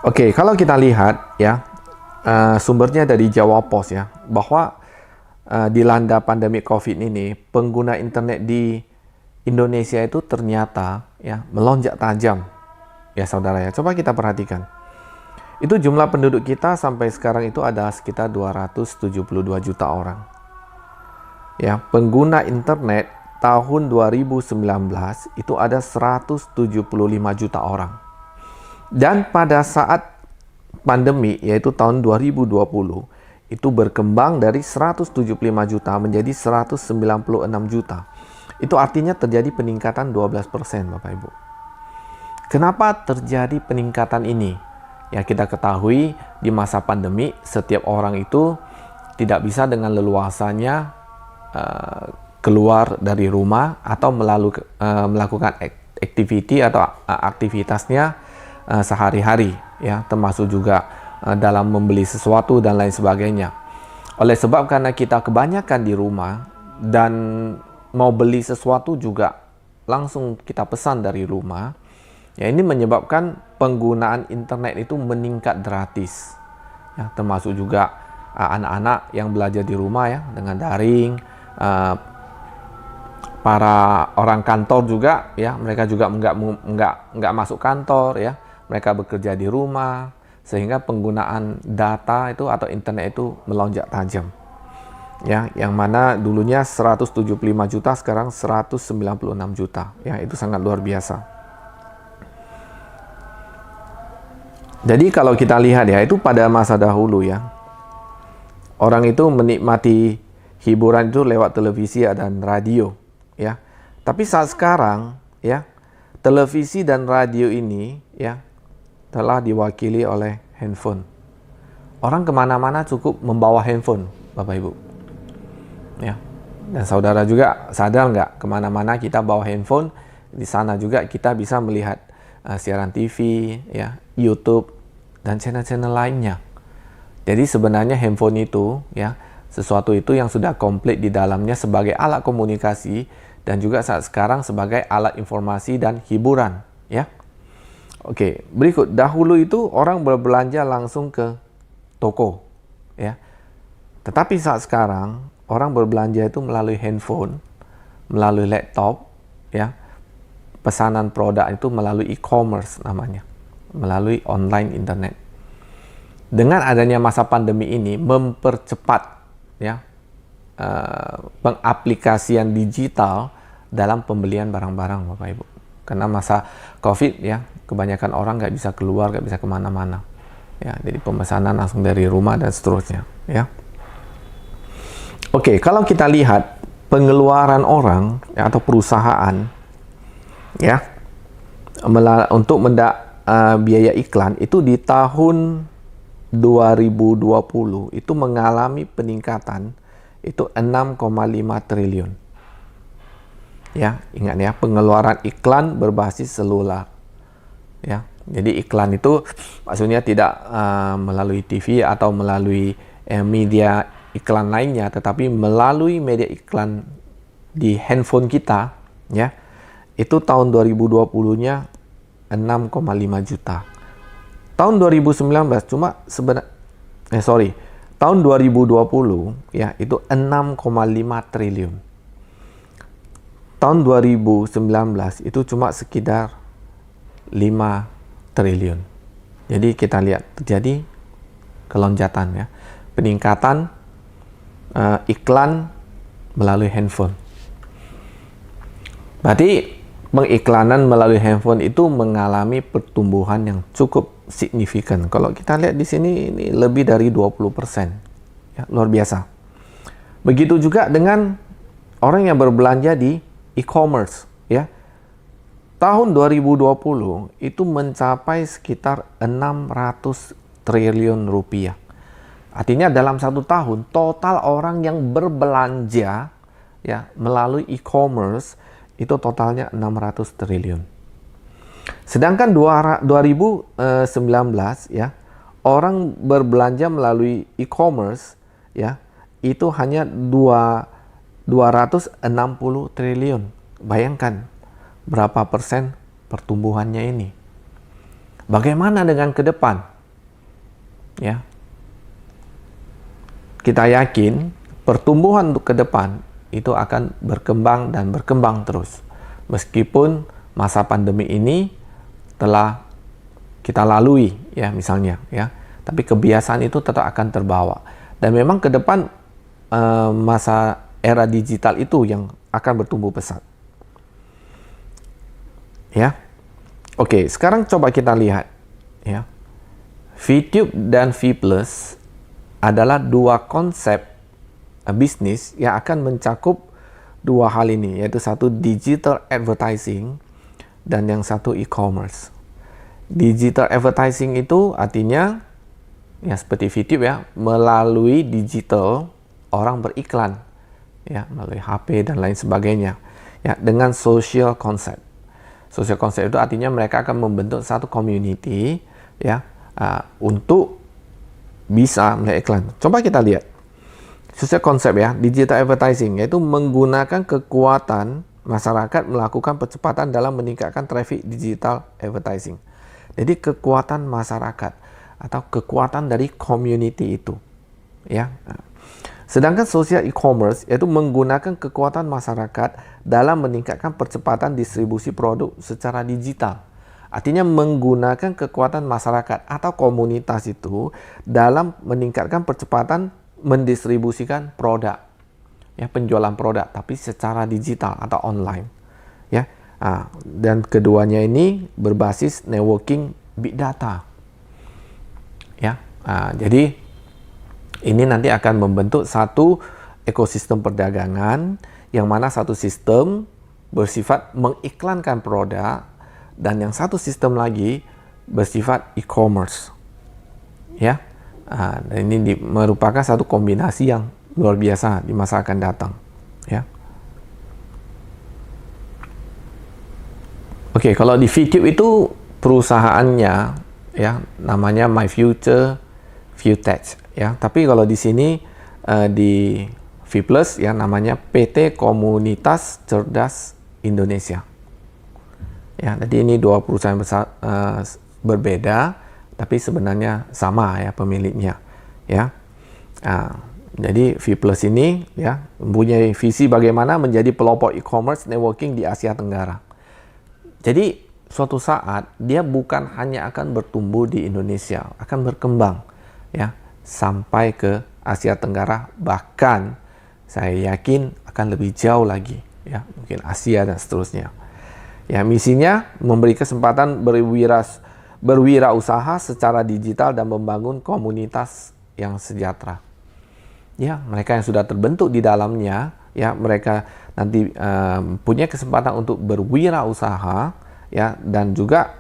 Oke, kalau kita lihat ya, sumbernya dari Jawa Pos ya, bahwa dilanda pandemi COVID ini, pengguna internet di Indonesia itu ternyata ya melonjak tajam. Ya saudara ya, coba kita perhatikan. Itu jumlah penduduk kita sampai sekarang itu ada sekitar 272 juta orang. Ya, pengguna internet tahun 2019 itu ada 175 juta orang. Dan pada saat pandemi, yaitu tahun 2020, itu berkembang dari 175 juta menjadi 196 juta. Itu artinya terjadi peningkatan 12%, Bapak Ibu. Kenapa terjadi peningkatan ini? Ya, kita ketahui di masa pandemi, setiap orang itu tidak bisa dengan leluasanya keluar dari rumah atau melakukan activity atau aktivitasnya sehari-hari, ya, termasuk juga dalam membeli sesuatu dan lain sebagainya. Oleh sebab karena kita kebanyakan di rumah dan mau beli sesuatu juga langsung kita pesan dari rumah, ya ini menyebabkan penggunaan internet itu meningkat drastis. Ya, termasuk juga anak-anak yang belajar di rumah ya dengan daring, para orang kantor juga ya, mereka juga nggak masuk kantor ya, mereka bekerja di rumah, sehingga penggunaan data itu atau internet itu melonjak tajam. Ya, yang mana dulunya 175 juta sekarang 196 juta. Ya, itu sangat luar biasa. Jadi kalau kita lihat ya, itu pada masa dahulu ya, orang itu menikmati hiburan itu lewat televisi dan radio ya. Tapi saat sekarang ya, televisi dan radio ini ya telah diwakili oleh handphone. Orang kemana-mana cukup membawa handphone, Bapak Ibu. Ya, dan saudara juga sadar nggak, kemana-mana kita bawa handphone, di sana juga kita bisa melihat siaran TV, ya, YouTube, dan channel-channel lainnya. Jadi sebenarnya handphone itu, ya, sesuatu itu yang sudah komplit di dalamnya sebagai alat komunikasi dan juga saat sekarang sebagai alat informasi dan hiburan, ya. Oke, berikut. Dahulu itu orang berbelanja langsung ke toko, ya. Tetapi saat sekarang orang berbelanja itu melalui handphone, melalui laptop, ya. Pesanan produk itu melalui e-commerce namanya, melalui online internet. Dengan adanya masa pandemi ini mempercepat ya pengaplikasian digital dalam pembelian barang-barang, Bapak Ibu. Karena masa COVID ya, kebanyakan orang nggak bisa keluar, nggak bisa kemana-mana. Ya, jadi pemesanan langsung dari rumah dan seterusnya. Ya. Oke, kalau kita lihat pengeluaran orang ya, atau perusahaan ya untuk biaya iklan itu di tahun 2020 itu mengalami peningkatan itu 6,5 triliun. Ya, ingat ya, pengeluaran iklan berbasis seluler. Ya, jadi iklan itu maksudnya tidak melalui TV atau melalui media iklan lainnya, tetapi melalui media iklan di handphone kita, ya. Itu tahun 2020-nya 6,5 juta. Tahun 2019 cuma tahun 2020 ya itu 6,5 triliun. Tahun 2019 itu cuma sekitar 5 triliun. Jadi kita lihat terjadi kelonjatan ya, peningkatan iklan melalui handphone. Berarti pengiklanan melalui handphone itu mengalami pertumbuhan yang cukup signifikan. Kalau kita lihat di sini ini lebih dari 20%. Ya, luar biasa. Begitu juga dengan orang yang berbelanja di e-commerce ya. Tahun 2020 itu mencapai sekitar 600 triliun rupiah. Artinya dalam satu tahun total orang yang berbelanja ya melalui e-commerce itu totalnya 600 triliun. Sedangkan 2019 ya orang berbelanja melalui e-commerce ya itu hanya 260 triliun. Bayangkan berapa persen pertumbuhannya ini. Bagaimana dengan ke depan? ya. Kita yakin pertumbuhan untuk ke depan itu akan berkembang dan berkembang terus. Meskipun masa pandemi ini telah kita lalui ya misalnya ya, tapi kebiasaan itu tetap akan terbawa. Dan memang ke depan masa era digital itu yang akan bertumbuh pesat. Ya. Oke, sekarang coba kita lihat ya. VTube dan V+ adalah dua konsep bisnis yang akan mencakup dua hal ini, yaitu satu digital advertising dan yang satu e-commerce. Digital advertising itu artinya ya seperti VTube ya, melalui digital orang beriklan ya, melalui HP dan lain sebagainya ya, dengan social concept. Social concept itu artinya mereka akan membentuk satu community ya, untuk bisa melihat iklan. Coba kita lihat social concept ya, digital advertising, yaitu menggunakan kekuatan masyarakat melakukan percepatan dalam meningkatkan traffic digital advertising. Jadi kekuatan masyarakat atau kekuatan dari community itu ya. Sedangkan social e-commerce yaitu menggunakan kekuatan masyarakat dalam meningkatkan percepatan distribusi produk secara digital. Artinya menggunakan kekuatan masyarakat atau komunitas itu dalam meningkatkan percepatan mendistribusikan produk, ya, penjualan produk, tapi secara digital atau online, ya. Dan keduanya ini berbasis networking big data, ya. Jadi ini nanti akan membentuk satu ekosistem perdagangan yang mana satu sistem bersifat mengiklankan produk dan yang satu sistem lagi bersifat e-commerce, ya. Dan ini merupakan satu kombinasi yang luar biasa di masa akan datang, ya. Oke, kalau di VTube itu perusahaannya ya namanya My Future ViewTech ya. Tapi kalau di sini di V+ ya namanya PT Komunitas Cerdas Indonesia. Ya, jadi ini dua perusahaan besar berbeda, tapi sebenarnya sama ya pemiliknya. Ya, jadi V+ ini ya mempunyai visi bagaimana menjadi pelopor e-commerce networking di Asia Tenggara. Jadi suatu saat dia bukan hanya akan bertumbuh di Indonesia, akan berkembang ya sampai ke Asia Tenggara, bahkan saya yakin akan lebih jauh lagi ya, mungkin Asia dan seterusnya. Ya, misinya memberi kesempatan berwirausaha secara digital dan membangun komunitas yang sejahtera. Ya, mereka yang sudah terbentuk di dalamnya, ya, mereka nanti punya kesempatan untuk berwirausaha, ya, dan juga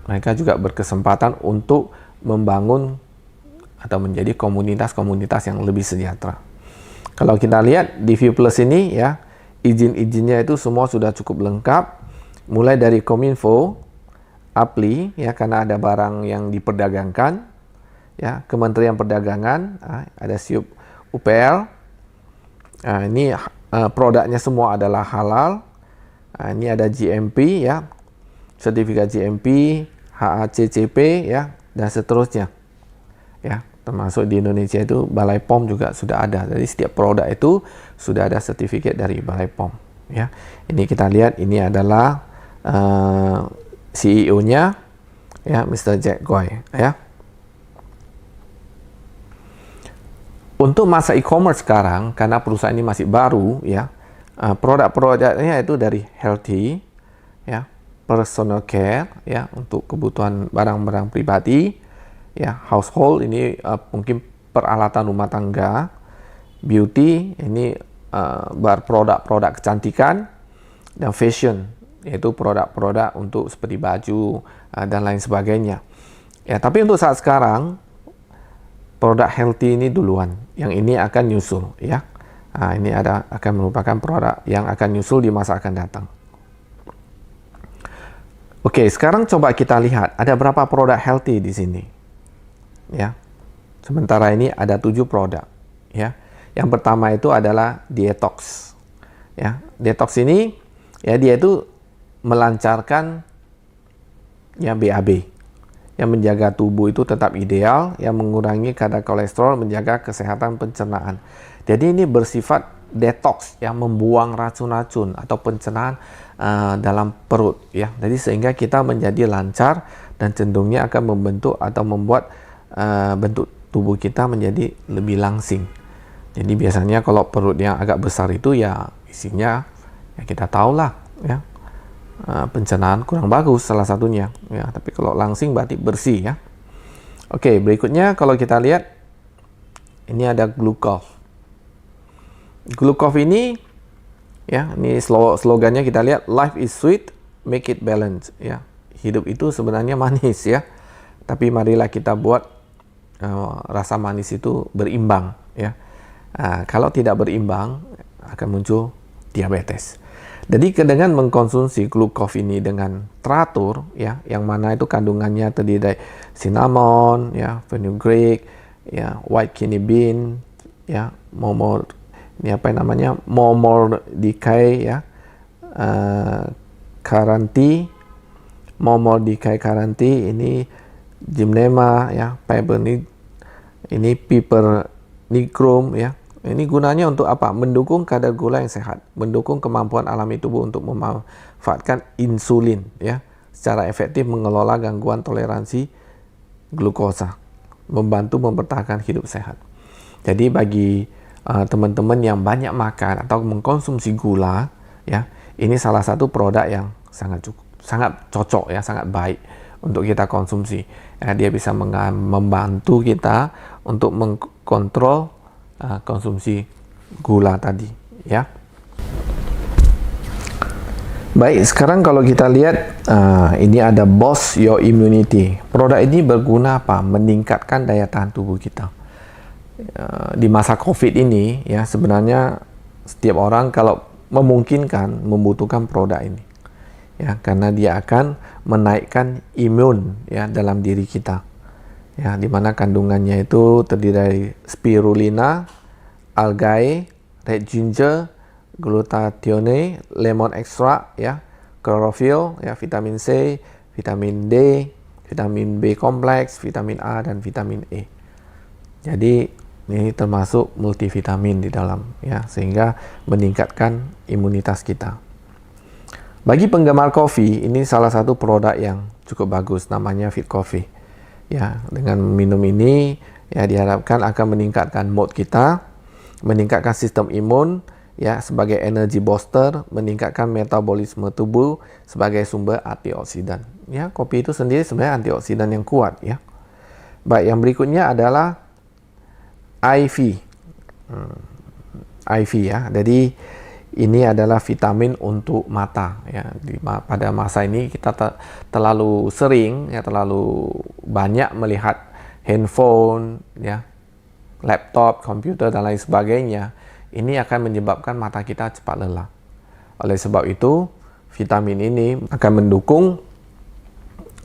mereka juga berkesempatan untuk membangun atau menjadi komunitas-komunitas yang lebih sejahtera. Kalau kita lihat di V+ ini, ya, izin-izinnya itu semua sudah cukup lengkap, mulai dari Kominfo, APLI, ya, karena ada barang yang diperdagangkan, ya, Kementerian Perdagangan, ada SIUP UPL, ini produknya semua adalah halal, ini ada GMP, ya, sertifikat GMP, HACCP, ya, dan seterusnya, ya. Termasuk di Indonesia itu Balai POM juga sudah ada. Jadi setiap produk itu sudah ada sertifikat dari Balai POM. Ya, ini kita lihat ini adalah CEO-nya, ya, Mr. Jack Goy. Ya. Untuk masa e-commerce sekarang, karena perusahaan ini masih baru, ya, produk-produknya itu dari healthy, ya, personal care, ya, untuk kebutuhan barang-barang pribadi. Ya, household ini mungkin peralatan rumah tangga, beauty ini produk-produk kecantikan, dan fashion yaitu produk-produk untuk seperti baju dan lain sebagainya. Ya, tapi untuk saat sekarang produk healthy ini duluan, yang ini akan nyusul, ya. Ini akan merupakan produk yang akan nyusul di masa akan datang. Oke, sekarang coba kita lihat ada berapa produk healthy di sini. Ya, sementara ini ada 7 produk. Ya, yang pertama itu adalah detox. Ya, detox ini ya dia itu melancarkan ya BAB. yang menjaga tubuh itu tetap ideal, yang mengurangi kadar kolesterol, menjaga kesehatan pencernaan. Jadi ini bersifat detox, yang membuang racun-racun atau pencernaan dalam perut, ya. Jadi sehingga kita menjadi lancar dan cenderungnya akan membentuk atau membuat bentuk tubuh kita menjadi lebih langsing. Jadi biasanya kalau perut yang agak besar itu ya isinya ya kita tahulah ya, pencernaan kurang bagus salah satunya ya. Tapi kalau langsing berarti bersih ya. Oke, berikutnya kalau kita lihat ini ada Glukov. Glukov ini ya, ini slogannya kita lihat, life is sweet, make it balance ya. Hidup itu sebenarnya manis ya. Tapi marilah kita buat rasa manis itu berimbang ya. Kalau tidak berimbang akan muncul diabetes. Jadi dengan mengkonsumsi Glukov ini dengan teratur ya, yang mana itu kandungannya terdiri dari cinnamon ya, fenugreek ya, white kidney bean ya, momordicae ya, karanti, momordicae ini gymnema ya, ini pipernicum ya. Ini gunanya untuk apa? Mendukung kadar gula yang sehat, mendukung kemampuan alami tubuh untuk memanfaatkan insulin ya, secara efektif mengelola gangguan toleransi glukosa, membantu mempertahankan hidup sehat. Jadi bagi teman-teman yang banyak makan atau mengkonsumsi gula ya, ini salah satu produk yang sangat cocok ya, sangat baik untuk kita konsumsi. Dia bisa membantu kita untuk mengkontrol konsumsi gula tadi ya. Baik, sekarang kalau kita lihat ini ada Boost Your Immunity. Produk ini berguna apa? Meningkatkan daya tahan tubuh kita. Di masa COVID ini ya, sebenarnya setiap orang kalau memungkinkan membutuhkan produk ini ya, karena dia akan menaikkan imun ya dalam diri kita ya, dimana kandungannya itu terdiri dari spirulina, algae, red ginger, glutathione, lemon extract ya, chlorophyll ya, vitamin C, vitamin D, vitamin B kompleks, vitamin A dan vitamin E. Jadi ini termasuk multivitamin di dalam ya, sehingga meningkatkan imunitas kita. Bagi penggemar kopi, ini salah satu produk yang cukup bagus, namanya Fit Coffee. Ya, dengan minum ini ya diharapkan akan meningkatkan mood kita, meningkatkan sistem imun ya sebagai energy booster, meningkatkan metabolisme tubuh sebagai sumber antioksidan. Ya, kopi itu sendiri sebenarnya antioksidan yang kuat ya. Baik, yang berikutnya adalah IV. IV ya. Jadi ini adalah vitamin untuk mata ya. Pada masa ini kita terlalu sering ya, terlalu banyak melihat handphone ya, laptop, komputer dan lain sebagainya. Ini akan menyebabkan mata kita cepat lelah. Oleh sebab itu, vitamin ini akan mendukung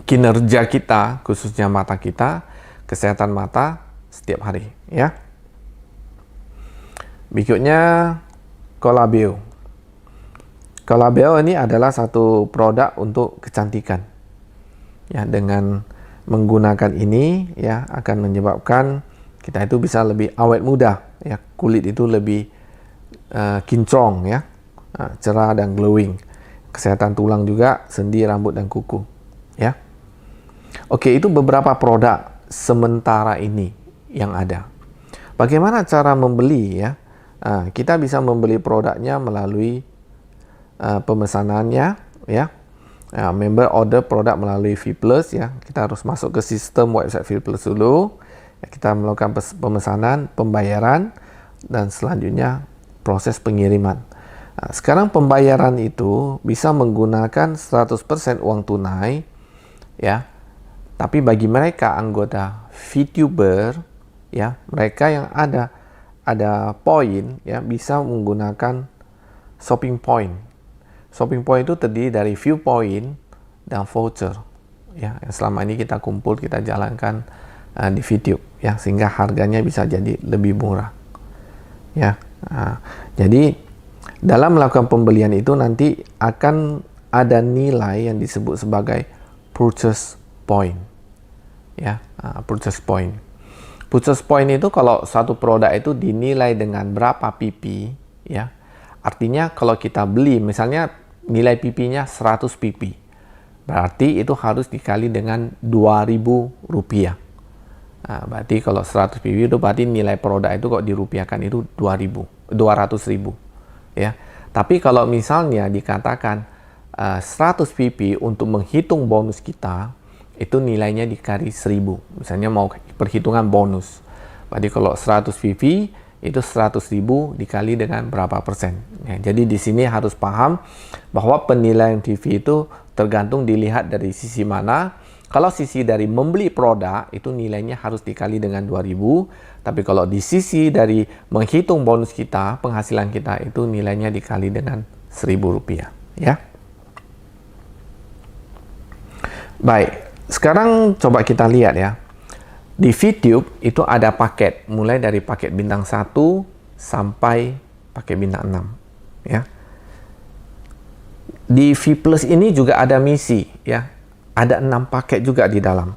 kinerja kita, khususnya mata kita, kesehatan mata setiap hari ya. Berikutnya Colabio. Colabio ini adalah satu produk untuk kecantikan. Ya, dengan menggunakan ini ya akan menyebabkan kita itu bisa lebih awet muda ya, kulit itu lebih kinclong ya, cerah dan glowing. Kesehatan tulang juga, sendi, rambut dan kuku ya. Oke, itu beberapa produk sementara ini yang ada. Bagaimana cara membeli ya? Kita bisa membeli produknya melalui pemesanannya ya. Member order produk melalui Fitplus ya. Kita harus masuk ke sistem website Fitplus dulu. Kita melakukan pemesanan, pembayaran dan selanjutnya proses pengiriman. Sekarang pembayaran itu bisa menggunakan 100% uang tunai ya. Tapi bagi mereka anggota VTuber ya, mereka yang ada poin ya, bisa menggunakan shopping point. Shopping point itu terdiri dari view point dan voucher ya, yang selama ini kita kumpul, kita jalankan di VTube ya, sehingga harganya bisa jadi lebih murah ya. Jadi dalam melakukan pembelian itu nanti akan ada nilai yang disebut sebagai purchase point ya, purchase point. Purchase point itu kalau satu produk itu dinilai dengan berapa PP, ya. Artinya kalau kita beli misalnya nilai PP-nya 100 PP. Berarti itu harus dikali dengan Rp2.000. Nah, berarti kalau 100 PP itu berarti nilai produk itu kok dirupiahkan itu 200.000, ya. Tapi kalau misalnya dikatakan 100 PP untuk menghitung bonus kita, itu nilainya dikali 1000. Misalnya mau perhitungan bonus. Berarti kalau 100 PP itu 100.000 dikali dengan berapa persen. Ya, jadi di sini harus paham bahwa penilaian PV itu tergantung dilihat dari sisi mana. Kalau sisi dari membeli produk itu nilainya harus dikali dengan 2000, tapi kalau di sisi dari menghitung bonus kita, penghasilan kita itu nilainya dikali dengan Rp1.000, ya. Baik, sekarang coba kita lihat ya. Di VTube itu ada paket, mulai dari paket bintang 1 sampai paket bintang 6, ya. Di V Plus ini juga ada misi, ya. Ada 6 paket juga di dalam,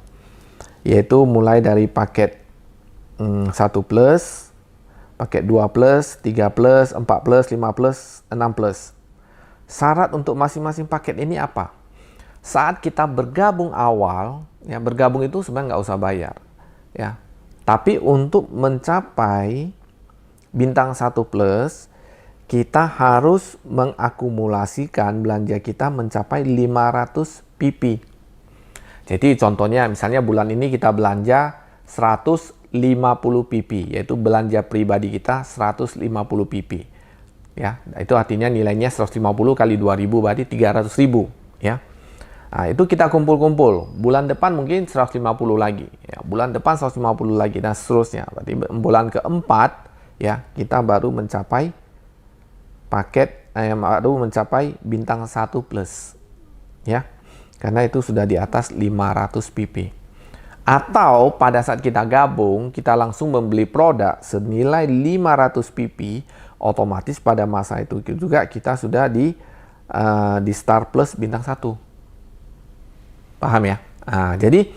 yaitu mulai dari paket 1 plus, paket 2 plus, 3 plus, 4 plus, 5 plus, 6 plus. Syarat untuk masing-masing paket ini apa? Saat kita bergabung awal, ya, bergabung itu sebenarnya nggak usah bayar, ya. Tapi untuk mencapai bintang 1 plus, kita harus mengakumulasikan belanja kita mencapai 500 PP. Jadi contohnya misalnya bulan ini kita belanja 150 PP, yaitu belanja pribadi kita 150 PP. Ya, itu artinya nilainya 150 kali 2000 berarti 300.000, ya. Nah, itu kita kumpul-kumpul. Bulan depan mungkin 150 lagi, ya. Bulan depan 150 lagi dan seterusnya. Berarti bulan keempat, ya, kita baru mencapai paket baru mencapai bintang 1 plus, ya. Karena itu sudah di atas 500 PP. Atau pada saat kita gabung, kita langsung membeli produk senilai 500 PP, otomatis pada masa itu juga kita sudah di Star Plus bintang 1. Paham ya? Nah, jadi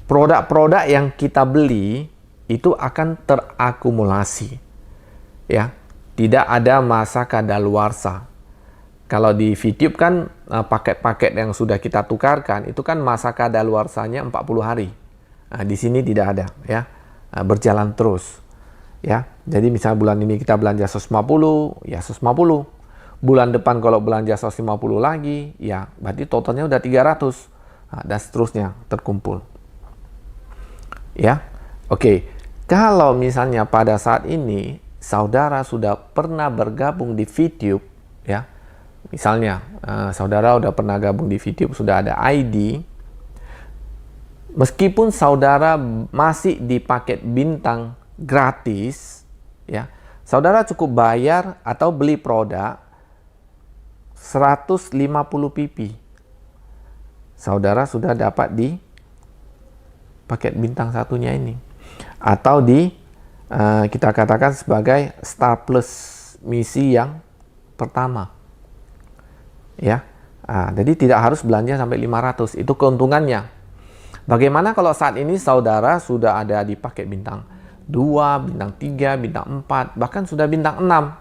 produk-produk yang kita beli itu akan terakumulasi, ya. Tidak ada masa kadaluarsa. Kalau di VTube kan paket-paket yang sudah kita tukarkan itu kan masa kadaluarsanya 40 hari. Nah, di sini tidak ada, ya. Berjalan terus, ya. Jadi misalnya bulan ini kita belanja 150, ya 150. Bulan depan kalau belanja 150 lagi, ya berarti totalnya udah 300. Nah, dan seterusnya terkumpul. Ya. Oke. Kalau misalnya pada saat ini saudara sudah pernah bergabung di VTube, ya. Misalnya, saudara udah pernah gabung di VTube, sudah ada ID. Meskipun saudara masih di paket bintang gratis, ya, saudara cukup bayar atau beli produk 150 PP. Saudara sudah dapat di paket bintang satunya ini. Atau di, kita katakan sebagai Star Plus misi yang pertama. Ya, jadi tidak harus belanja sampai 500, itu keuntungannya. Bagaimana kalau saat ini saudara sudah ada di paket bintang 2, bintang 3, bintang 4, bahkan sudah bintang 6.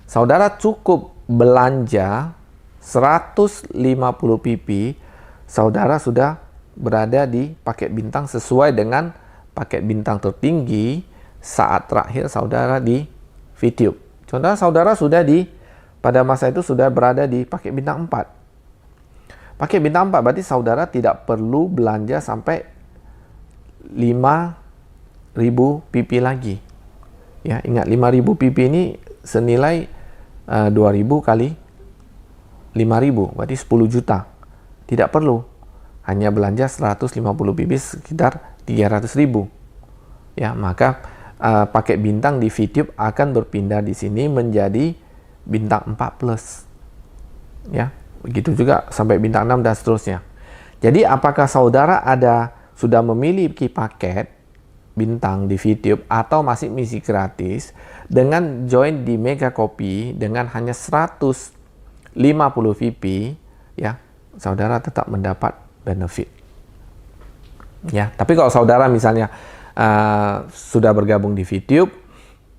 Saudara cukup belanja 150 PP, saudara sudah berada di paket bintang sesuai dengan paket bintang tertinggi saat terakhir saudara di VTube. Contoh saudara sudah pada masa itu sudah berada di paket bintang 4. Paket bintang 4 berarti saudara tidak perlu belanja sampai 5.000 PP lagi. Ya, ingat 5.000 PP ini senilai 2.000 kali 5.000, berarti 10 juta. Tidak perlu. Hanya belanja 150 PP sekitar 300.000. Ya, maka paket bintang di VTube akan berpindah di sini menjadi bintang 4 plus, ya, begitu juga sampai bintang 6 dan seterusnya. Jadi apakah saudara sudah memiliki paket bintang di VTube atau masih misi gratis, dengan join di Mega Copy dengan hanya 150 PP, ya, saudara tetap mendapat benefit, Ya, tapi kalau saudara misalnya sudah bergabung di VTube,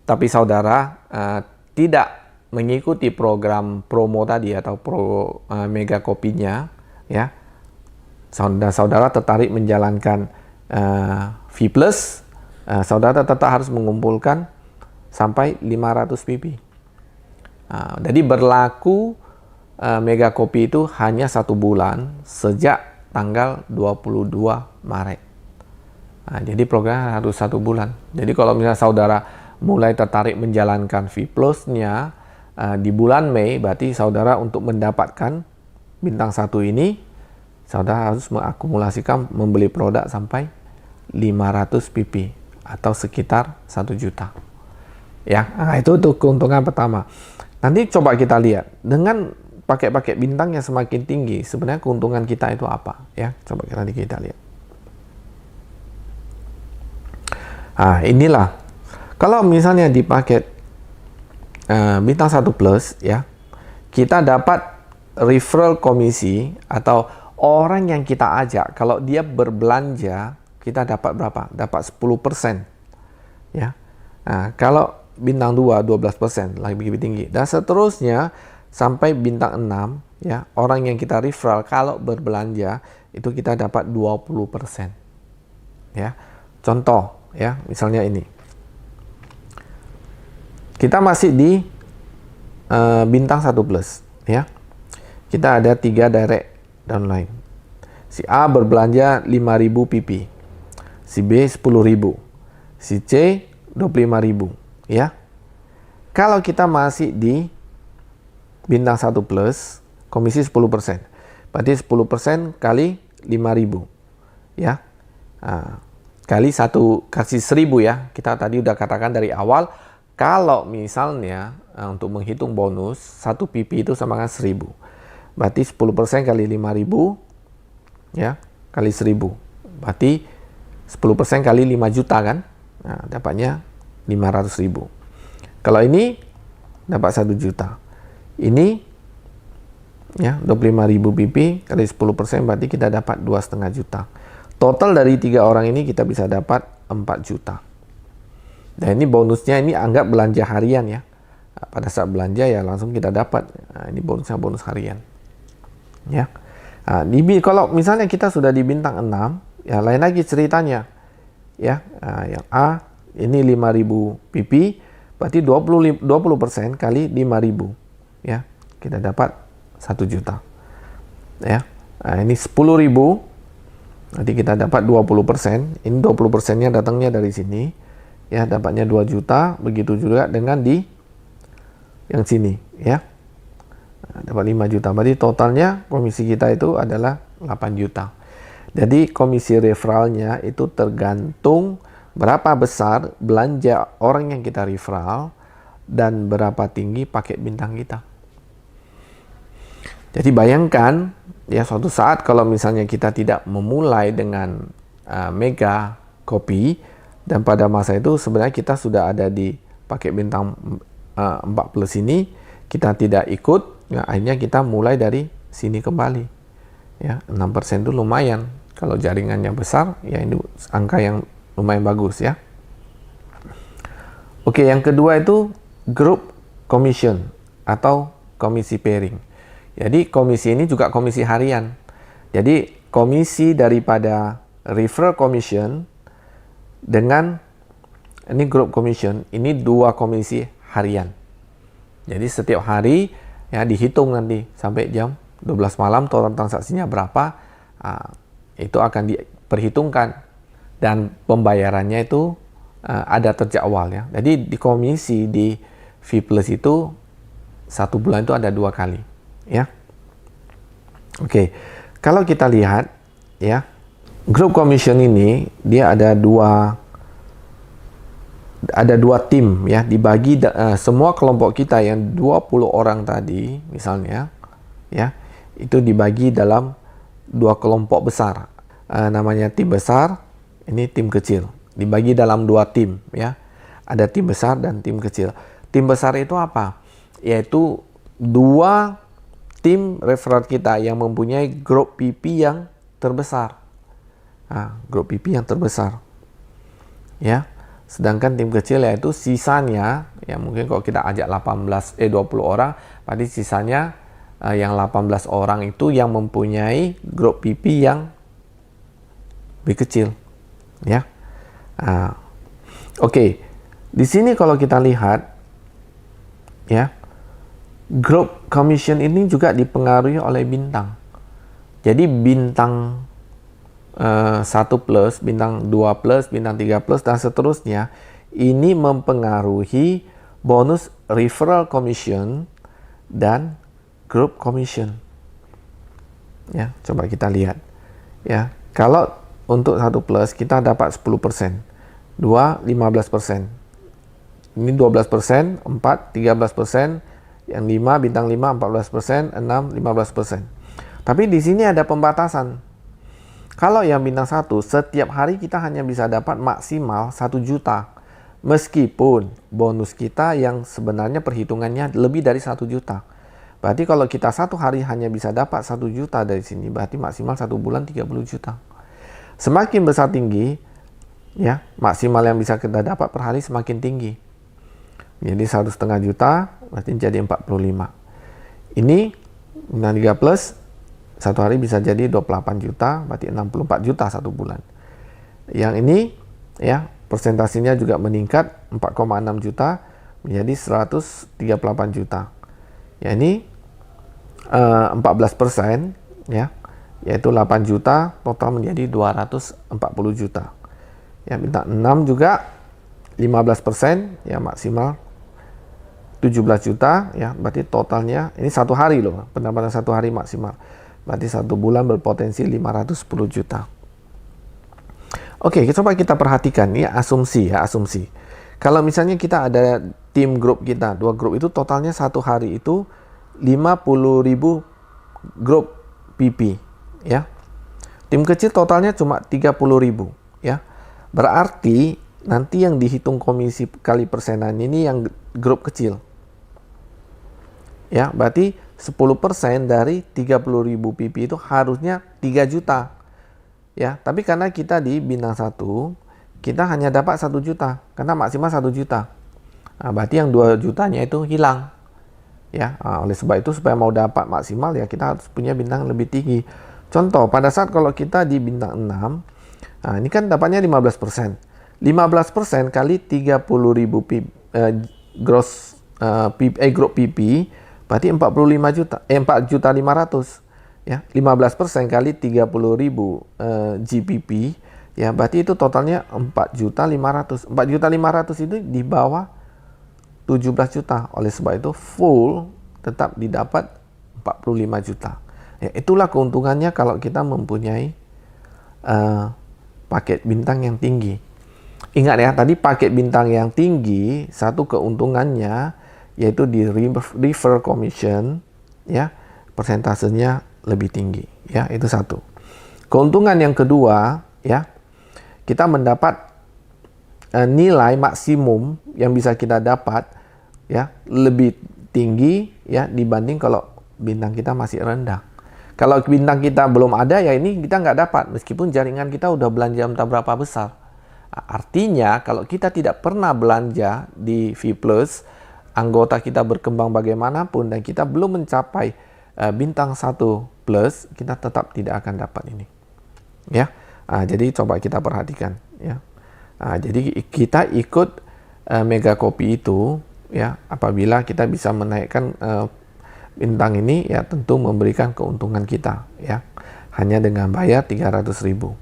tapi saudara tidak mengikuti program promo tadi atau mega kopinya, ya, saudara tertarik menjalankan V Plus, saudara tetap harus mengumpulkan sampai 500 PP. Jadi berlaku mega kopi itu hanya 1 bulan sejak tanggal 22 Maret. Jadi program harus 1 bulan. Jadi kalau misalnya saudara mulai tertarik menjalankan V Plus-nya di bulan Mei, berarti saudara untuk mendapatkan bintang 1 ini, saudara harus mengakumulasikan membeli produk sampai 500 PP atau sekitar 1 juta. Ya, itu keuntungan pertama. Nanti coba kita lihat dengan paket bintang yang semakin tinggi, sebenarnya keuntungan kita itu apa? Ya, coba kita lihat. Inilah. Kalau misalnya di paket bintang 1 plus, ya, kita dapat referral komisi atau orang yang kita ajak, kalau dia berbelanja, kita dapat berapa? Dapat 10%. Ya. Kalau bintang 2, 12%, lebih tinggi. Dan seterusnya, sampai bintang 6, ya, orang yang kita referral kalau berbelanja itu kita dapat 20%. Ya. Contoh, ya, misalnya ini. Kita masih di bintang 1 plus, ya. Kita ada 3 direct downline. Si A berbelanja 5.000 PP. Si B 10.000. Si C 25.000, ya. Kalau kita masih di bintang 1 plus, komisi 10%. Berarti 10% kali 5.000. Ya. Kali 1, kasih 1.000 ya. Kita tadi udah katakan dari awal, kalau misalnya untuk menghitung bonus, 1 PP itu sama dengan 1.000. Berarti 10% kali 5.000, ya, kali 1.000. Berarti 10% kali 5 juta kan? Dapatnya 500.000. Kalau ini dapat 1 juta. Ini ya 25.000 PP kali 10% berarti kita dapat 2,5 juta. Total dari 3 orang ini kita bisa dapat 4 juta. Dan ini bonusnya, ini anggap belanja harian ya. Pada saat belanja ya langsung kita dapat. Ini bonusnya bonus harian. Ya. Kalau misalnya kita sudah di bintang 6, ya lain lagi ceritanya. Ya, yang A ini 5.000 PP berarti 20% kali 5.000. Ya, kita dapat 1 juta. Ya, ini 10.000, nanti kita dapat 20%. Ini 20%-nya datangnya dari sini. Ya, dapatnya 2 juta. Begitu juga dengan di yang sini. Ya, dapat 5 juta. Berarti totalnya komisi kita itu adalah 8 juta. Jadi komisi referralnya itu tergantung berapa besar belanja orang yang kita referral dan berapa tinggi paket bintang kita. Jadi bayangkan ya suatu saat kalau misalnya kita tidak memulai dengan mega kopi dan pada masa itu sebenarnya kita sudah ada di paket bintang 4 plus ini, kita tidak ikut, ya, akhirnya kita mulai dari sini kembali. Ya, 6% itu lumayan. Kalau jaringannya besar, ya ini angka yang lumayan bagus ya. Oke, yang kedua itu group commission atau komisi pairing. Jadi komisi ini juga komisi harian. Jadi komisi daripada referral commission dengan ini group commission, ini 2 komisi harian. Jadi setiap hari ya dihitung nanti sampai jam 12 malam total transaksinya berapa, itu akan diperhitungkan dan pembayarannya itu ada terjadwal ya. Jadi di komisi di V Plus itu 1 bulan itu ada 2 kali ya. Oke, kalau kita lihat ya, group commission ini dia ada dua tim ya, dibagi semua kelompok kita yang 20 orang tadi misalnya ya, itu dibagi dalam 2 kelompok besar. Namanya tim besar, ini tim kecil. Dibagi dalam 2 tim ya. Ada tim besar dan tim kecil. Tim besar itu apa? Yaitu 2 tim referral kita yang mempunyai grup PP yang terbesar. Grup PP yang terbesar. Ya. Sedangkan tim kecil yaitu sisanya, ya mungkin kalau kita ajak 20 orang, berarti sisanya yang 18 orang itu yang mempunyai grup PP yang lebih kecil. Ya. Oke. Di sini kalau kita lihat, ya, grup commission ini juga dipengaruhi oleh bintang. Jadi bintang 1 plus, bintang 2 plus, bintang 3 plus, dan seterusnya, ini mempengaruhi bonus referral commission dan group commission. Ya, coba kita lihat. Ya, kalau untuk 1 plus kita dapat 10%, 2 15%. Ini 12%, 4 13%, yang 5 bintang 5 14%, 6 15%. Tapi di sini ada pembatasan. Kalau yang bintang 1, setiap hari kita hanya bisa dapat maksimal 1 juta. Meskipun bonus kita yang sebenarnya perhitungannya lebih dari 1 juta. Berarti kalau kita 1 hari hanya bisa dapat 1 juta dari sini, berarti maksimal 1 bulan 30 juta. Semakin besar tinggi, ya, maksimal yang bisa kita dapat per hari semakin tinggi. Jadi 1,5 juta, berarti jadi 45. Ini bintang 3 plus, 1 hari bisa jadi 28 juta, berarti 64 juta 1 bulan. Yang ini, ya, persentasenya juga meningkat 4,6 juta menjadi 138 juta. Ya, ini 14%, ya, yaitu 8 juta, total menjadi 240 juta. Ya, bintang 6 juga 15%, ya, maksimal 17 juta, ya, berarti totalnya, ini 1 hari loh, pendapatan 1 hari maksimal. Berarti 1 bulan berpotensi 510 juta. Oke, coba kita perhatikan, ini asumsi, ya, asumsi. Kalau misalnya kita ada tim grup kita, 2 grup itu totalnya 1 hari itu 50.000 grup PP, ya. Tim kecil totalnya cuma 30.000, ya. Berarti nanti yang dihitung komisi kali persenan ini yang grup kecil. Ya, berarti 10% dari 30.000 PP itu harusnya 3 juta. Ya, tapi karena kita di bintang 1, kita hanya dapat 1 juta. Karena maksimal 1 juta. Berarti yang 2 jutanya itu hilang. Ya, oleh sebab itu supaya mau dapat maksimal, ya kita harus punya bintang lebih tinggi. Contoh, pada saat kalau kita di bintang 6, ini kan dapatnya 15%. 15% kali 30.000 gross grup PP, berarti 45 juta, 4.500.000, ya. 15% kali 30.000 GPP, ya, berarti itu totalnya 4.500.000. 4.500.000 itu di bawah 17 juta. Oleh sebab itu full tetap didapat 45 juta. Ya, itulah keuntungannya kalau kita mempunyai paket bintang yang tinggi. Ingat ya, tadi paket bintang yang tinggi, satu keuntungannya yaitu di refer commission, ya, persentasenya lebih tinggi, ya, itu satu. Keuntungan yang kedua, ya, kita mendapat nilai maksimum yang bisa kita dapat, ya, lebih tinggi, ya, dibanding kalau bintang kita masih rendah. Kalau bintang kita belum ada, ya ini kita nggak dapat, meskipun jaringan kita udah belanja entah berapa besar. Artinya kalau kita tidak pernah belanja di V+, anggota kita berkembang bagaimanapun dan kita belum mencapai bintang 1 plus, kita tetap tidak akan dapat ini. Ya, jadi coba kita perhatikan. Ya, jadi kita ikut Mega Kopi itu, ya, apabila kita bisa menaikkan bintang ini, ya tentu memberikan keuntungan kita, ya, hanya dengan bayar 300.000.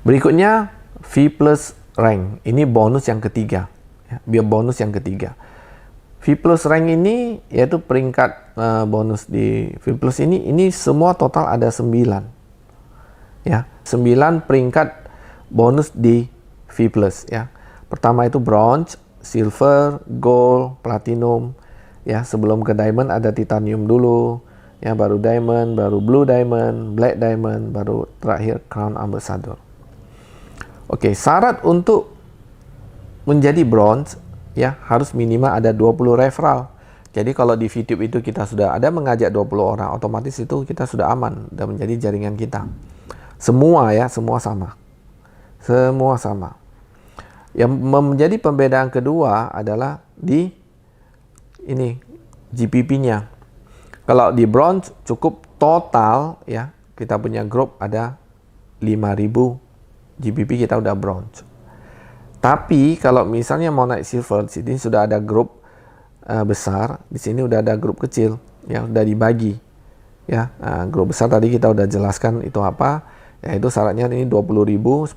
Berikutnya V+ rank, ini bonus yang ketiga. Biar bonus yang ketiga. V+ rank ini yaitu peringkat bonus di V+ ini semua total ada 9. Ya, 9 peringkat bonus di V+, ya. Pertama itu bronze, silver, gold, platinum, ya. Sebelum ke diamond ada titanium dulu, ya, baru diamond, baru blue diamond, black diamond, baru terakhir crown ambassador. Oke, syarat untuk menjadi bronze, ya, harus minimal ada 20 referral. Jadi kalau di VTube itu kita sudah ada mengajak 20 orang, otomatis itu kita sudah aman dan menjadi jaringan kita. Semua ya, semua sama. Semua sama. Yang menjadi pembedaan kedua adalah di ini GPP-nya. Kalau di bronze cukup total ya, kita punya grup ada 5.000 GPP, kita udah bronze. Tapi kalau misalnya mau naik silver, di sini sudah ada grup besar, di sini udah ada grup kecil yang udah dibagi. Ya, grup besar tadi kita udah jelaskan itu apa. Yaitu syaratnya ini 20.000, 10.000,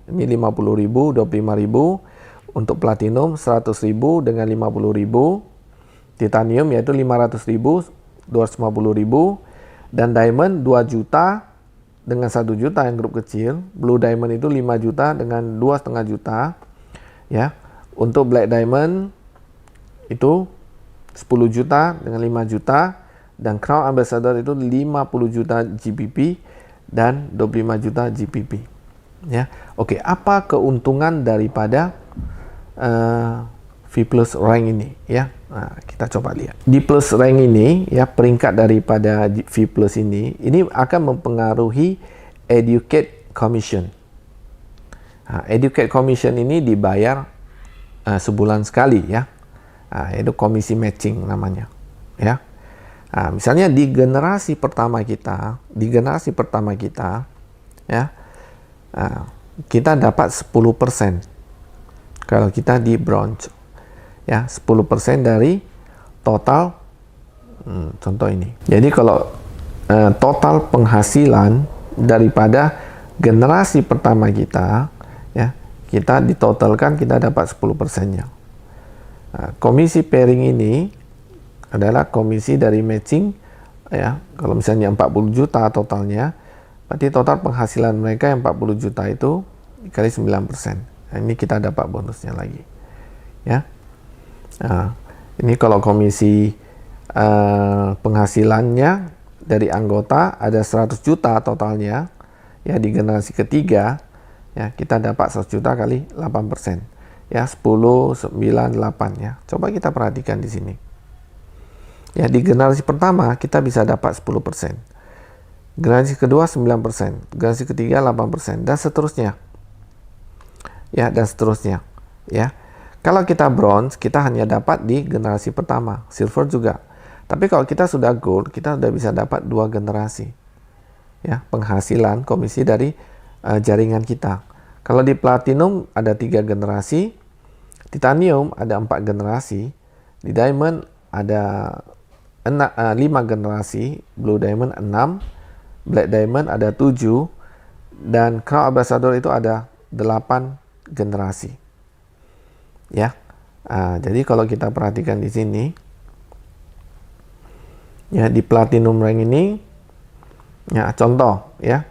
ini 50.000, 25.000. Untuk platinum 100.000 dengan 50.000. Titanium yaitu 500.000, 250.000. Dan diamond 2 juta dengan 1 juta yang grup kecil. Blue diamond itu 5 juta dengan 2,5 juta. Ya. Untuk black diamond itu 10 juta dengan 5 juta. Dan Crown Ambassador itu 50 juta GPP dan 25 juta GPP. Ya. Oke, apa keuntungan daripada V Plus rank ini ya? Nah, kita coba lihat. Di Plus rank ini ya, peringkat daripada V Plus ini akan mempengaruhi Educate Commission. Nah, Educate Commission ini dibayar sebulan sekali ya. Nah, itu komisi matching namanya ya. Nah, misalnya di generasi pertama kita ya, kita dapat 10% kalau kita di bronze ya, 10% dari total contoh ini. Jadi kalau total penghasilan daripada generasi pertama kita ya, kita ditotalkan kita dapat 10%-nya. Komisi pairing ini adalah komisi dari matching ya. Kalau misalnya 40 juta totalnya, berarti total penghasilan mereka yang 40 juta itu dikali 9%. Nah, ini kita dapat bonusnya lagi ya. Nah, ini kalau komisi penghasilannya dari anggota ada 100 juta totalnya ya, di generasi ketiga ya, kita dapat 100 juta kali 8% ya, 10, 9, 8 ya. Coba kita perhatikan di sini. Ya, di generasi pertama kita bisa dapat 10%. Generasi kedua 9%, generasi ketiga 8% dan seterusnya. Ya, dan seterusnya. Ya. Kalau kita bronze, kita hanya dapat di generasi pertama, silver juga. Tapi kalau kita sudah gold, kita sudah bisa dapat 2 generasi. Ya, penghasilan komisi dari jaringan kita. Kalau di platinum ada 3 generasi, titanium ada 4 generasi, di diamond ada 5 generasi, blue diamond 6, black diamond ada 7, dan crown ambassador itu ada 8 generasi. Ya, jadi kalau kita perhatikan di sini, ya di platinum rank ini, ya contoh ya,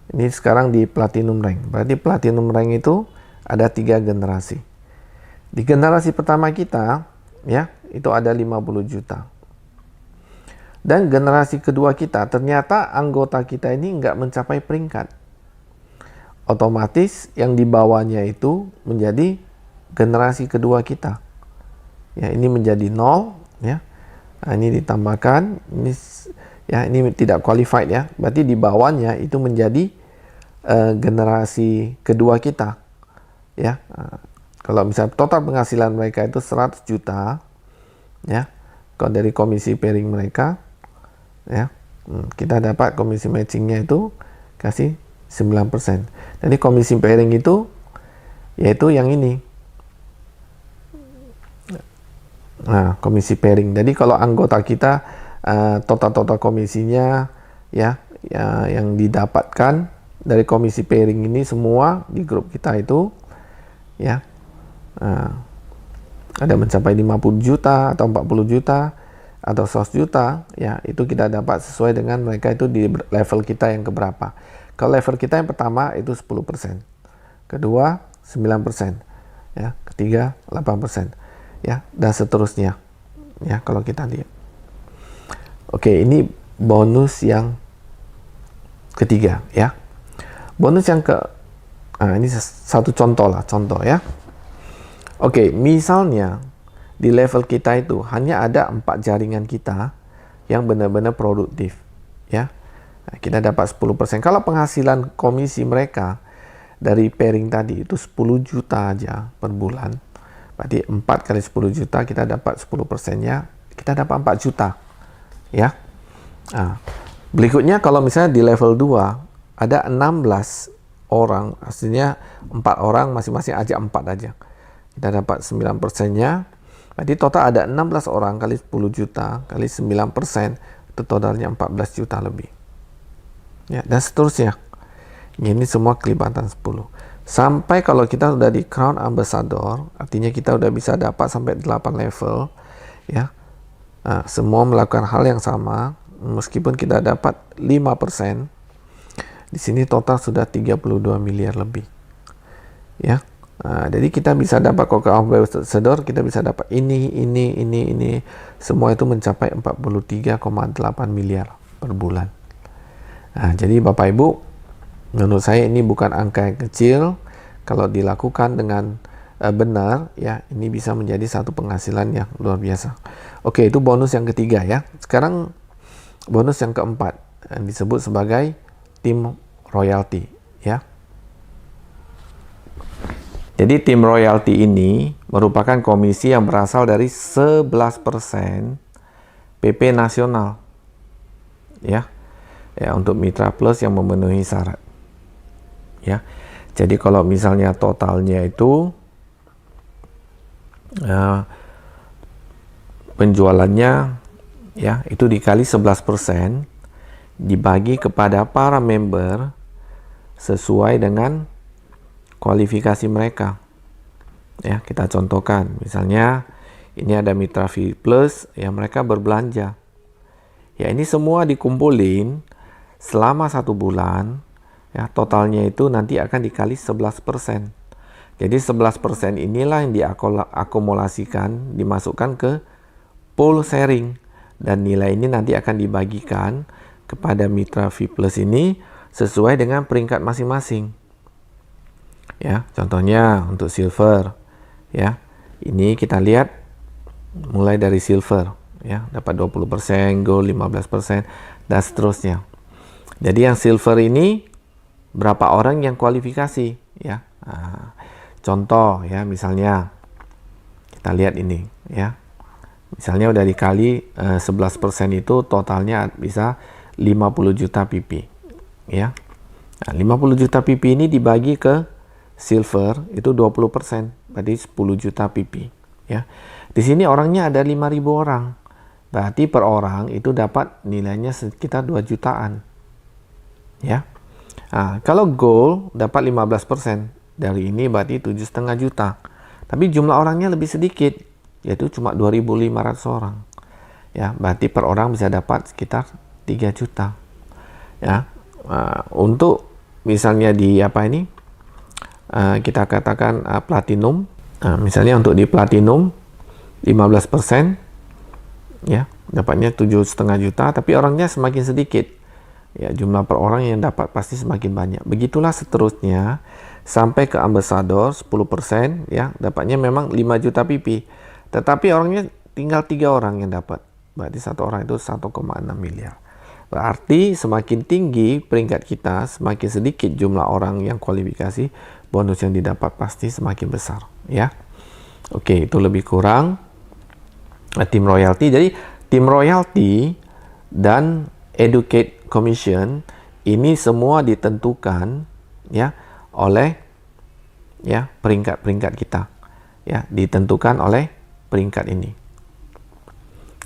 ini sekarang di platinum rank. Berarti platinum rank itu ada 3 generasi. Di generasi pertama kita, ya itu ada 50 juta. Dan generasi kedua kita, ternyata anggota kita ini nggak mencapai peringkat. Otomatis yang di bawahnya itu menjadi generasi kedua kita. Ya, ini menjadi 0 ya. Nah, ini ditambahkan, ini tidak qualified ya. Berarti di bawahnya itu menjadi generasi kedua kita. Ya. Kalau misalnya total penghasilan mereka itu 100 juta ya. Kalau dari komisi pairing mereka ya, kita dapat komisi matchingnya itu kasih 9%. Jadi komisi pairing itu yaitu yang ini. Nah, komisi pairing. Jadi kalau anggota kita total komisinya ya, yang didapatkan dari komisi pairing ini semua di grup kita itu ya ada mencapai 50 juta atau 40 juta atau 100 juta ya, itu kita dapat sesuai dengan mereka itu di level kita yang keberapa. Kalau level kita yang pertama itu 10%, kedua 9%, ya, ketiga 8%, ya, dan seterusnya. Ya, kalau kita lihat. Oke, ini bonus yang ketiga, ya. Bonus yang ini satu contoh ya. Oke, misalnya di level kita itu hanya ada 4 jaringan kita yang benar-benar produktif, ya. Kita dapat 10%. Kalau penghasilan komisi mereka dari pairing tadi itu 10 juta aja per bulan, berarti 4 kali 10 juta kita dapat 10%-nya, kita dapat 4 juta. Ya. Berikutnya kalau misalnya di level 2 ada 16 orang, aslinya 4 orang, masing-masing aja 4 aja. Kita dapat 9%-nya, berarti total ada 16 orang kali 10 juta kali 9%, itu totalnya 14 juta lebih. Ya, dan seterusnya. Ini semua kelibatan 10. Sampai kalau kita sudah di Crown Ambassador, artinya kita sudah bisa dapat sampai 8 level, ya. Semua melakukan hal yang sama, meskipun kita dapat 5%, di sini total sudah 32 miliar lebih. Ya. Jadi kita bisa dapat kalau Crown Ambassador, kita bisa dapat ini, semua itu mencapai 43,8 miliar per bulan. Jadi Bapak Ibu, menurut saya ini bukan angka yang kecil. Kalau dilakukan dengan benar, ya, ini bisa menjadi satu penghasilan yang luar biasa. Oke, itu bonus yang ketiga ya. Sekarang bonus yang keempat, yang disebut sebagai tim royalty, ya. Jadi tim royalty ini merupakan komisi yang berasal dari 11% PP nasional, ya, untuk Mitra Plus yang memenuhi syarat, ya. Jadi kalau misalnya totalnya itu penjualannya, ya, itu dikali 11% dibagi kepada para member sesuai dengan kualifikasi mereka. Ya, kita contohkan, misalnya ini ada Mitra V Plus, ya, mereka berbelanja. Ya, ini semua dikumpulin selama 1 bulan, ya, totalnya itu nanti akan dikali 11%. Jadi 11% inilah yang diakumulasikan, dimasukkan ke pool sharing, dan nilai ini nanti akan dibagikan kepada Mitra V Plus ini sesuai dengan peringkat masing-masing. Ya, contohnya untuk silver, ya, ini kita lihat mulai dari silver, ya, dapat 20%, gold 15%, dan seterusnya. Jadi yang silver ini berapa orang yang kualifikasi, ya. Contoh, ya, misalnya kita lihat ini, ya. Misalnya udah dikali 11% itu totalnya bisa 50 juta PP, ya. 50 juta PP ini dibagi ke silver itu 20%, berarti 10 juta PP, ya. Di sini orangnya ada 5.000 orang. Berarti per orang itu dapat nilainya sekitar 2 jutaan. Ya. Kalau gold dapat 15%, dari ini berarti 7,5 juta. Tapi jumlah orangnya lebih sedikit, yaitu cuma 2.500 orang. Ya, berarti per orang bisa dapat sekitar 3 juta. Ya. Untuk misalnya di kita katakan platinum, misalnya untuk di platinum 15%, ya, dapatnya 7,5 juta, tapi orangnya semakin sedikit, ya, jumlah per orang yang dapat pasti semakin banyak. Begitulah seterusnya sampai ke ambassador 10%, ya, dapatnya memang 5 juta PP, tetapi orangnya tinggal 3 orang yang dapat, berarti satu orang itu 1,6 miliar. Berarti semakin tinggi peringkat kita, semakin sedikit jumlah orang yang kualifikasi, bonus yang didapat pasti semakin besar, ya. Oke, itu lebih kurang tim royalty. Jadi tim royalty dan educate commission ini semua ditentukan, ya, oleh, ya, peringkat-peringkat kita, ya, ditentukan oleh peringkat ini.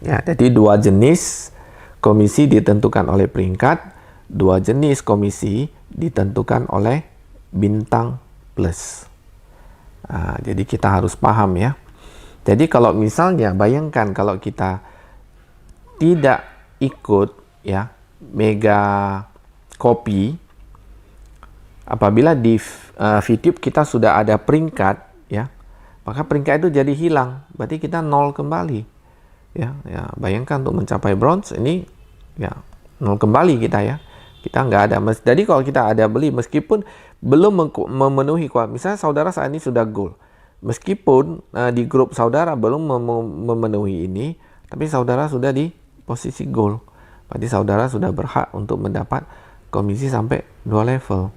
Ya, jadi 2 jenis komisi ditentukan oleh peringkat, 2 jenis komisi ditentukan oleh bintang plus. Jadi kita harus paham, ya. Jadi kalau misalnya bayangkan kalau kita tidak ikut, ya, mega kopi, apabila di VTube kita sudah ada peringkat, ya, maka peringkat itu jadi hilang, berarti kita 0 kembali, ya. Bayangkan untuk mencapai bronze ini, ya, 0 kembali kita, ya. Kita nggak ada. Jadi kalau kita ada beli, meskipun belum memenuhi kualitas, misalnya saudara saat ini sudah gold, meskipun di grup saudara belum memenuhi ini, tapi saudara sudah di posisi gold, berarti saudara sudah berhak untuk mendapat komisi sampai 2 level.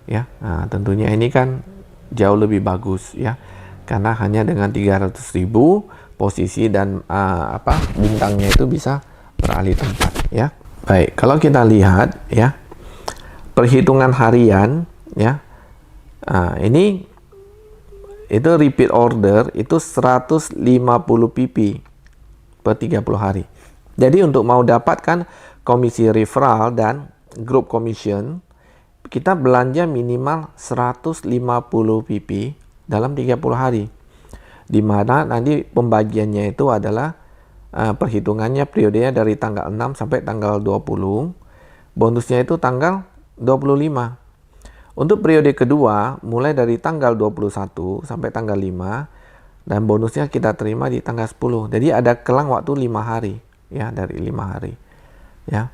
Ya, nah, tentunya ini kan jauh lebih bagus ya, karena hanya dengan 300.000 posisi dan bintangnya itu bisa beralih tempat ya. Baik, kalau kita lihat ya perhitungan harian ya, ini itu repeat order itu 150 pp per 30 hari. Jadi untuk mau dapatkan komisi referral dan group commission, kita belanja minimal 150 pp dalam 30 hari. Di mana nanti pembagiannya itu adalah perhitungannya periodenya dari tanggal 6 sampai tanggal 20. Bonusnya itu tanggal 25. Untuk periode kedua, mulai dari tanggal 21 sampai tanggal 5, dan bonusnya kita terima di tanggal 10. Jadi ada kelang waktu 5 hari, ya, dari 5 hari. Ya.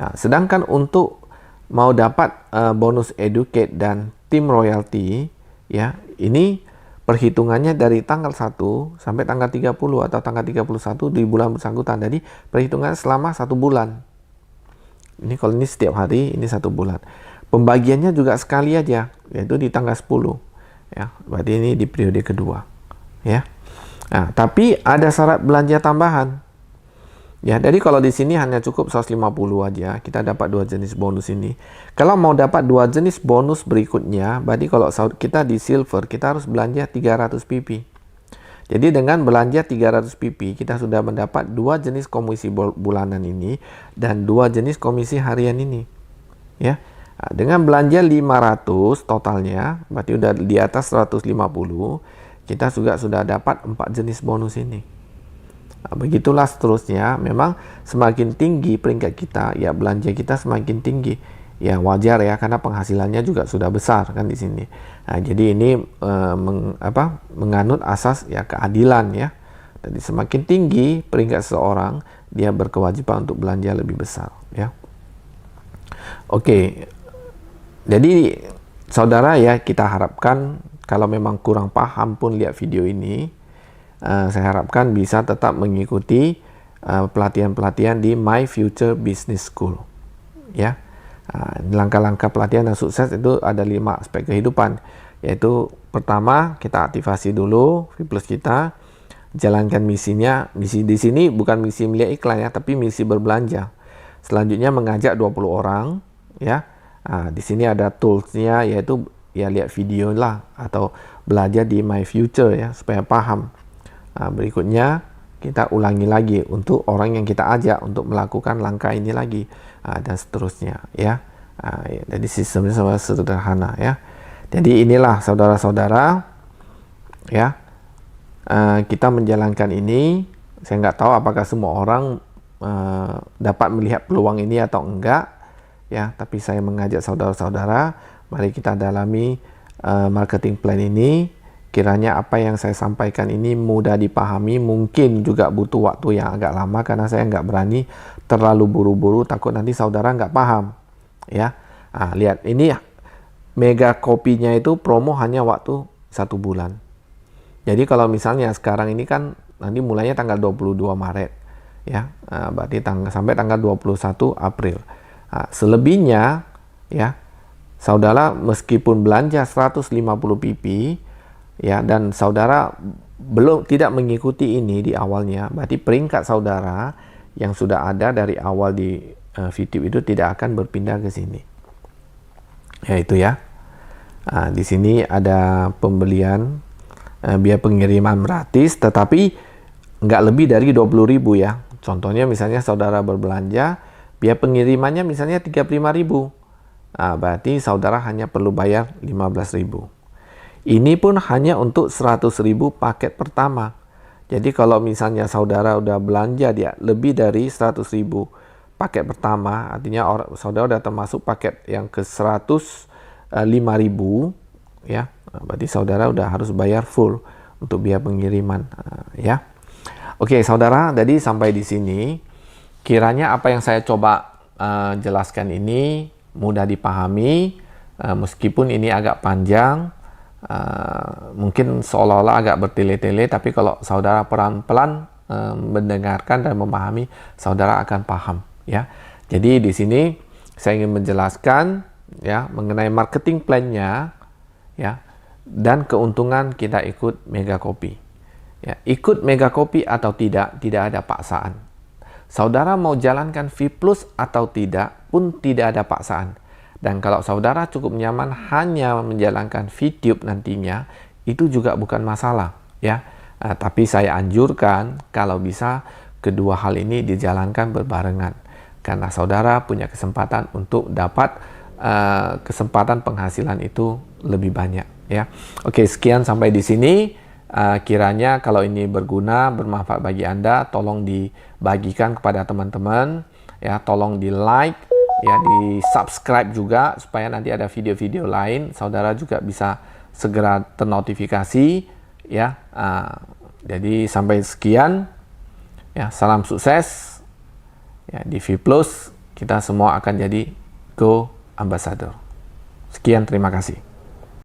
Nah, sedangkan untuk mau dapat bonus educate dan tim royalty, ya, ini perhitungannya dari tanggal 1 sampai tanggal 30 atau tanggal 31 di bulan bersangkutan. Jadi perhitungannya selama 1 bulan. Ini kalau ini setiap hari, ini 1 bulan. Pembagiannya juga sekali aja, yaitu di tanggal 10. Ya, berarti ini di periode kedua. Ya. Nah, tapi ada syarat belanja tambahan. Ya, jadi kalau di sini hanya cukup 150 aja, kita dapat 2 jenis bonus ini. Kalau mau dapat 2 jenis bonus berikutnya, berarti kalau kita di silver, kita harus belanja 300 pp. Jadi dengan belanja 300 pp, kita sudah mendapat 2 jenis komisi bulanan ini dan 2 jenis komisi harian ini. Ya. Nah, dengan belanja 500 totalnya, berarti udah di atas 150, kita juga sudah dapat 4 jenis bonus ini. Nah, begitulah seterusnya. Memang semakin tinggi peringkat kita, ya belanja kita semakin tinggi. Ya wajar ya, karena penghasilannya juga sudah besar kan di sini. Nah, jadi ini menganut asas ya keadilan ya. Jadi semakin tinggi peringkat seseorang, dia berkewajiban untuk belanja lebih besar ya. Oke. Jadi saudara ya, kita harapkan kalau memang kurang paham pun lihat video ini, saya harapkan bisa tetap mengikuti pelatihan-pelatihan di My Future Business School. Ya, langkah-langkah pelatihan yang sukses itu ada 5 aspek kehidupan, yaitu pertama kita aktifasi dulu Plus kita, jalankan misinya. Misi di sini bukan misi melihat iklan ya, tapi misi berbelanja. Selanjutnya mengajak 20 orang, ya. Di sini ada toolsnya, yaitu ya lihat video lah atau belajar di My Future ya supaya paham. Berikutnya kita ulangi lagi untuk orang yang kita ajak untuk melakukan langkah ini lagi, dan seterusnya ya. Jadi sistemnya sama sederhana ya. Jadi inilah saudara-saudara ya, kita menjalankan ini. Saya nggak tahu apakah semua orang dapat melihat peluang ini atau enggak ya, tapi saya mengajak saudara-saudara, mari kita dalami marketing plan ini. Kiranya apa yang saya sampaikan ini mudah dipahami, mungkin juga butuh waktu yang agak lama karena saya nggak berani terlalu buru-buru, takut nanti saudara nggak paham ya. Lihat ini mega kopinya itu promo hanya waktu 1 bulan. Jadi kalau misalnya sekarang ini kan nanti mulainya tanggal 22 Maret ya, berarti sampai tanggal 21 April. Selebihnya ya, saudara meskipun belanja 150 pp ya, dan saudara tidak mengikuti ini di awalnya, berarti peringkat saudara yang sudah ada dari awal di video itu tidak akan berpindah ke sini. Ya itu ya. Di sini ada pembelian biaya pengiriman gratis, tetapi nggak lebih dari 20.000 ya. Contohnya misalnya saudara berbelanja, biaya pengirimannya misalnya 35.000. Berarti saudara hanya perlu bayar 15.000. Ini pun hanya untuk 100.000 paket pertama. Jadi kalau misalnya saudara udah belanja dia lebih dari 100.000 paket pertama, artinya saudara udah termasuk paket yang ke 105.000 ya. Berarti saudara udah harus bayar full untuk biaya pengiriman ya. Oke, saudara, jadi sampai di sini. Kiranya apa yang saya coba jelaskan ini mudah dipahami, meskipun ini agak panjang, mungkin seolah-olah agak bertele-tele, tapi kalau saudara pelan-pelan mendengarkan dan memahami, saudara akan paham ya. Jadi di sini saya ingin menjelaskan ya mengenai marketing plan-nya ya dan keuntungan kita ikut Mega Kopi. Ya, ikut Mega Kopi atau tidak ada paksaan. Saudara mau jalankan V Plus atau tidak pun tidak ada paksaan. Dan kalau saudara cukup nyaman hanya menjalankan VTube nantinya, itu juga bukan masalah, ya. Tapi saya anjurkan kalau bisa kedua hal ini dijalankan berbarengan, karena saudara punya kesempatan untuk dapat kesempatan penghasilan itu lebih banyak, ya. Oke, sekian sampai di sini. Kiranya kalau ini berguna, bermanfaat bagi Anda, tolong dibagikan kepada teman-teman, ya. Tolong di like. Ya, di subscribe juga supaya nanti ada video-video lain saudara juga bisa segera ternotifikasi ya. Jadi sampai sekian ya, salam sukses ya. Di V Plus kita semua akan jadi Go Ambassador. Sekian, terima kasih.